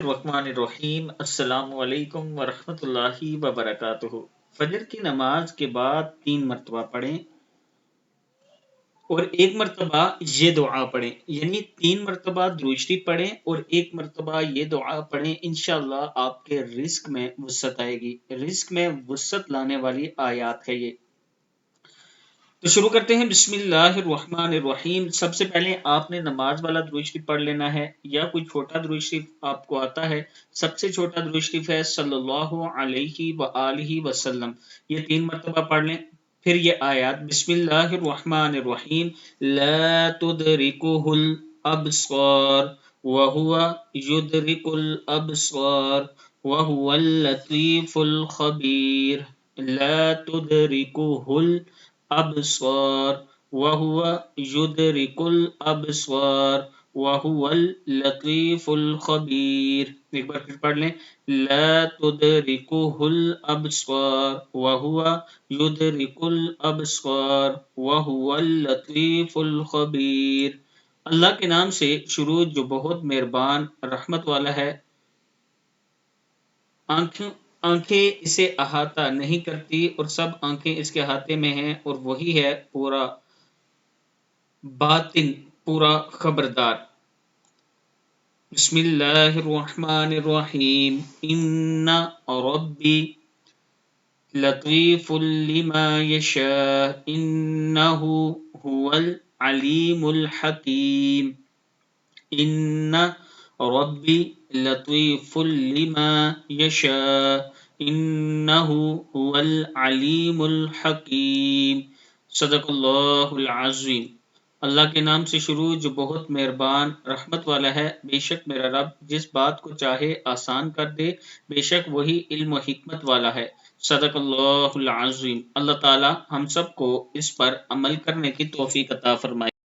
الرحمن الرحیم السلام علیکم ورحمۃ اللہ وبرکاتہ۔ فجر کی نماز کے بعد 3 مرتبہ پڑھیں اور 1 مرتبہ یہ دعا پڑھیں، یعنی 3 مرتبہ درود شریف پڑھیں اور 1 مرتبہ یہ دعا پڑھیں۔ انشاءاللہ آپ کے رزق میں وسعت آئے گی۔ رزق میں وسعت لانے والی آیات ہے یہ۔ تو شروع کرتے ہیں، بسم اللہ الرحمن الرحیم۔ سب سے پہلے آپ نے نماز والا درود شریف پڑھ لینا ہے، یا کوئی چھوٹا درود شریف آپ کو آتا ہے۔ سب سے چھوٹا درود شریف ہے صلی اللہ علیہ وآلہ وسلم، یہ 3 مرتبہ پڑھ لیں۔ پھر یہ آیات، بسم اللہ الرحمن الرحیم، لا تدرکہ الابصار وہو یدرک الابصار وہو اللطیف الخبیر، لا تدرکہ الابصار وہو یدرک الابصار وہو اللطیف الخبیر۔ ایک بار پھر پڑھ لیں، لا تدرکہ الابصار وہو یدرک الابصار وہو اللطیف الخبیر۔ اللہ کے نام سے شروع جو بہت مہربان رحمت والا ہے۔ آنکھیں اسے احاطہ نہیں کرتی اور سب آنکھیں اس کے احاطے میں ہیں، اور وہی ہے پورا باطن، پورا خبردار۔ بسم اللہ الرحمن الرحیم، ان ربی لطیف لما یشاء انہ هو العلیم الحکیم، ان ربی لطیف لما یشاء انہ هو العلیم الحکیم۔ صدق اللہ العظیم۔ اللہ کے نام سے شروع جو بہت مہربان رحمت والا ہے۔ بے شک میرا رب جس بات کو چاہے آسان کر دے، بے شک وہی علم و حکمت والا ہے۔ صدق اللہ العظیم۔ اللہ تعالی ہم سب کو اس پر عمل کرنے کی توفیق عطا فرمائے۔